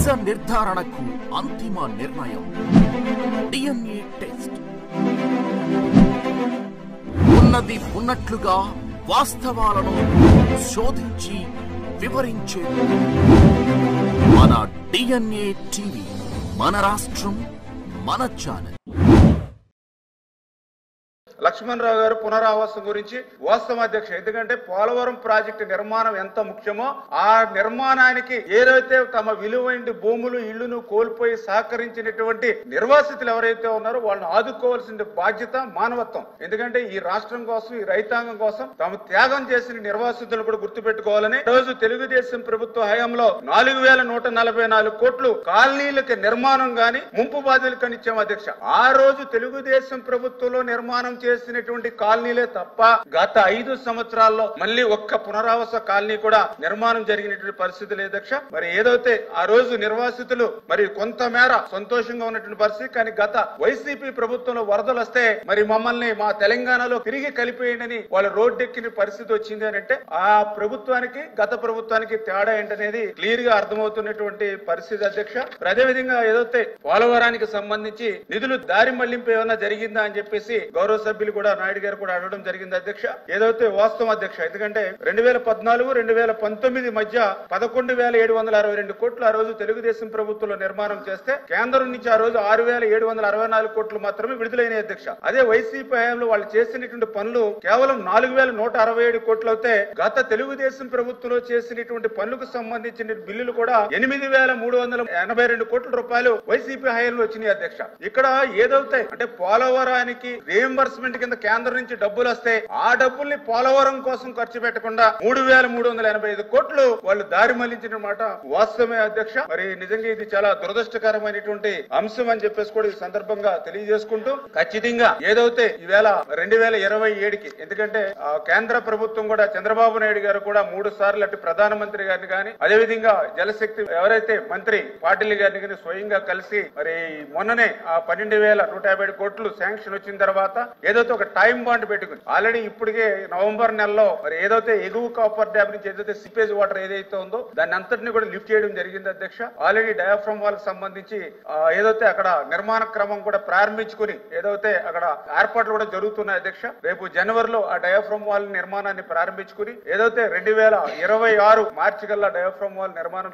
నిజ నిర్ధారణకు అంతిమ నిర్ణయం DNA టెస్ట్. ఉన్నది ఉన్నట్లుగా వాస్తవాలను శోధించి వివరించే మన DNA టీవీ, మన రాష్ట్రం, మన ఛానల్. లక్ష్మణ్ రావు గారు పునరావాసం గురించి వాస్తవం అధ్యక్ష. ఎందుకంటే పోలవరం ప్రాజెక్టు నిర్మాణం ఎంత ముఖ్యమో ఆ నిర్మాణానికి ఏదైతే తమ విలువైన భూములు ఇళ్లను కోల్పోయి సహకరించినటువంటి నిర్వాసితులు ఎవరైతే ఉన్నారో వాళ్ళని ఆదుకోవాల్సిన బాధ్యత మానవత్వం. ఎందుకంటే ఈ రాష్ట్రం కోసం, ఈ రైతాంగం కోసం తాము త్యాగం చేసిన నిర్వాసితులు కూడా గుర్తుపెట్టుకోవాలని రోజు తెలుగుదేశం ప్రభుత్వ హయాంలో 4144 కోట్లు కాలనీలకి నిర్మాణం గాని ముంపు బాధ్యులు కనిచ్చాం అధ్యక్ష. ఆ రోజు తెలుగుదేశం ప్రభుత్వంలో నిర్మాణం చేసినటువంటి కాలనీలే తప్ప గత 5 సంవత్సరాల్లో మళ్ళీ ఒక్క పునరావాస కాలనీ కూడా నిర్మాణం జరిగినటువంటి పరిస్థితి లేదు అధ్యక్ష. మరి ఏదైతే ఆ రోజు నిర్వాసితులు మరి కొంతమేర సంతోషంగా ఉన్నటువంటి పరిస్థితి, కానీ గత వైసీపీ ప్రభుత్వంలో వరదలు వస్తే మరి మమ్మల్ని మా తెలంగాణలో తిరిగి కలిపేయండి వాళ్ళు రోడ్డెక్కిన పరిస్థితి వచ్చింది అని అంటే ఆ ప్రభుత్వానికి గత ప్రభుత్వానికి తేడా ఏంటనేది క్లియర్ గా అర్థమవుతున్నటువంటి పరిస్థితి అధ్యక్ష. అదేవిధంగా ఏదైతే పోలవరానికి సంబంధించి నిధులు దారి మళ్లింపు ఏమైనా జరిగిందా అని చెప్పేసి గౌరవ సభ్యులు కూడా నాయుడు గారు కూడా అడగడం జరిగింది అధ్యక్ష. ఏదైతే వాస్తవం అధ్యక్ష. ఎందుకంటే 2014-2019 మధ్య 11,762 కోట్లు ఆ రోజు తెలుగుదేశం ప్రభుత్వంలో నిర్మాణం చేస్తే కేంద్రం నుంచి ఆ రోజు 6,764 కోట్లు మాత్రమే విడుదలైన అధ్యక్ష. అదే వైసీపీ హయాంలో వాళ్ళు చేసినటువంటి పనులు కేవలం 4,167 కోట్లు అవుతే గత తెలుగుదేశం ప్రభుత్వంలో చేసినటువంటి పనులకు సంబంధించిన బిల్లులు కూడా 8,382 కోట్ల రూపాయలు వైసీపీ హయాంలో వచ్చినాయి అధ్యక్ష. ఇక్కడ ఏదైతే అంటే పోలవరానికి రీఎంబర్స్మెంట్ కింద కేంద్రం నుంచి డబ్బులు వస్తే ఆ డబ్బుల్ని పోలవరం కోసం ఖర్చు పెట్టకుండా 3,385 కోట్లు వాళ్ళు దారి మళ్లించిన మాట వాస్తవమే అధ్యక్ష. మరి నిజంగా ఇది చాలా దురదృష్టకరమైనటువంటి అంశం అని చెప్పేసి కూడా ఈ సందర్భంగా తెలియజేసుకుంటూ ఖచ్చితంగా ఏదైతే ఈవేళ 2027కి ఎందుకంటే కేంద్ర ప్రభుత్వం కూడా చంద్రబాబు నాయుడు గారు కూడా 3 సార్లు అటు ప్రధానమంత్రి గారిని కానీ అదేవిధంగా జలశక్తి ఎవరైతే మంత్రి పాటిల్ గారిని కానీ స్వయంగా కలిసి మరి మొన్ననే ఆ 12,150 కోట్లు శాంక్షన్ వచ్చిన తర్వాత ఏదైతే ఒక టైం బాండ్ పెట్టుకుని ఆల్రెడీ ఇప్పటికే నవంబర్ నెలలో మరి ఏదైతే ఎగువ కాపర్ డ్యామ్ నుంచి ఏదైతే సిపేజ్ వాటర్ ఏదైతే ఉందో దాన్ని అంతటిని కూడా లిఫ్ట్ చేయడం జరిగింది అధ్యక్ష. ఆల్రెడీ డయాఫ్రమ్ వాల్ సంబంధించి ఏదైతే అక్కడ నిర్మాణ క్రమం కూడా ప్రారంభించుకుని ఏదైతే అక్కడ ఏర్పాట్లు కూడా జరుగుతున్నాయి అధ్యక్ష. రేపు జనవరిలో ఆ డయాఫ్రమ్ వాల్ నిర్మాణాన్ని ప్రారంభించుకుని ఏదైతే 2026 మార్చి కల్లా డయాఫ్రమ్ వాల్ నిర్మాణం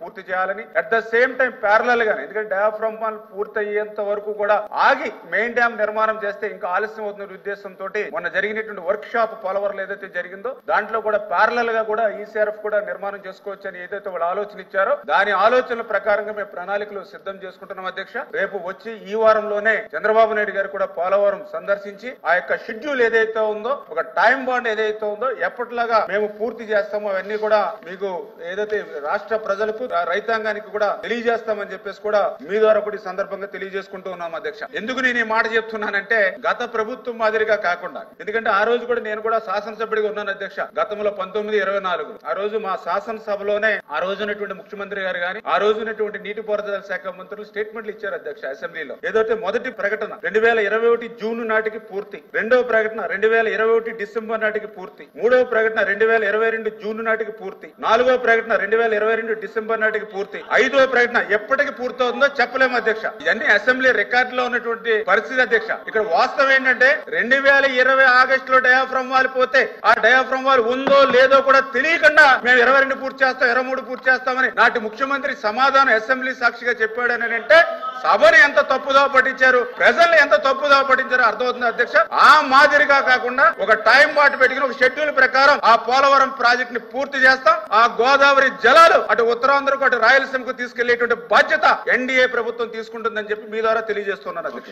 పూర్తి చేయాలని at the same time parallel గా ఎందుకంటే డయాఫ్రమ్ వాల్ పూర్తి అయ్యేంత వరకు కూడా ఆగి మెయిన్ డ్యామ్ నిర్మాణం చేస్తే ఇంకా ఆలస్యం అవుతున్న ఉద్దేశంతో మొన్న జరిగినటువంటి వర్క్ షాప్ పోలవరం ఏదైతే జరిగిందో దాంట్లో కూడా ప్యారలల్ గా కూడా ఈసీఆర్ఎఫ్ కూడా నిర్మాణం చేసుకోవచ్చు అని ఏదైతే వాళ్ళు ఆలోచన ఇచ్చారో దాని ఆలోచనల ప్రకారంగా మేము ప్రణాళికలు సిద్ధం చేసుకుంటున్నాం అధ్యక్ష. రేపు వచ్చి ఈ వారంలోనే చంద్రబాబు నాయుడు గారు కూడా పోలవరం సందర్శించి ఆ యొక్క షెడ్యూల్ ఏదైతే ఉందో ఒక టైం బాండ్ ఏదైతే ఉందో ఎప్పటిలాగా మేము పూర్తి చేస్తామో అవన్నీ కూడా మీకు ఏదైతే రాష్ట్ర ప్రజలకు రైతాంగానికి కూడా తెలియజేస్తామని చెప్పేసి కూడా మీ ద్వారా కూడా ఈ సందర్భంగా తెలియజేసుకుంటూ ఉన్నాం అధ్యక్ష. ఎందుకు నేను ఈ మాట చెప్తున్నానంటే గత ప్రభుత్వం మాదిరిగా కాకుండా ఎందుకంటే ఆ రోజు కూడా నేను కూడా శాసనసభ్యుడిగా ఉన్నాను అధ్యక్ష. గతంలో 1924 ఆ రోజు మా శాసనసభలోనే ఆ రోజు ఉన్నటువంటి ముఖ్యమంత్రి గారు గాని ఆ రోజు ఉన్నటువంటి నీటిపారుదల శాఖ మంత్రులు స్టేట్మెంట్లు ఇచ్చారు అధ్యక్ష అసెంబ్లీలో. ఏదైతే మొదటి ప్రకటన 2021 జూన్ నాటికి పూర్తి, రెండవ ప్రకటన 2021 డిసెంబర్ నాటికి పూర్తి, మూడవ ప్రకటన 2022 జూన్ నాటికి పూర్తి, నాలుగవ ప్రకటన 2022 డిసెంబర్ నాటికి పూర్తి, ఐదవ ప్రకటన ఎప్పటికి పూర్తవుతుందో చెప్పలేము అధ్యక్ష. ఇవన్నీ అసెంబ్లీ రికార్డులో ఉన్నటువంటి పరిస్థితి అధ్యక్ష. ఇక్కడ వాస్తవం ఏంటంటే 2020 ఆగస్టులో డయాఫ్రమ్ వాల్ పోతే ఆ డయాఫ్రమ్ వాల్ ఉందో లేదో కూడా తెలియకుండా మేము 22 పూర్తి చేస్తాం, 23 పూర్తి చేస్తామని నాటి ముఖ్యమంత్రి సమాధానం అసెంబ్లీ సాక్షిగా చెప్పాడని అంటే సభని ఎంత తప్పుదో పట్టించారు, ప్రజల్ని ఎంత తప్పుదో పట్టించారో అర్థమవుతుంది అధ్యక్ష. ఆ మాదిరిగా కాకుండా ఒక టైం బాట్ పెట్టుకుని ఒక షెడ్యూల్ ప్రకారం ఆ పోలవరం ప్రాజెక్ట్ ని పూర్తి చేస్తాం. ఆ గోదావరి జలాలు అటు ఉత్తరాంధ్రకు అటు రాయలసీమకు తీసుకెళ్లేటువంటి బాధ్యత ఎన్డీఏ ప్రభుత్వం తీసుకుంటుందని చెప్పి మీ ద్వారా తెలియజేస్తున్నాను అధ్యక్ష.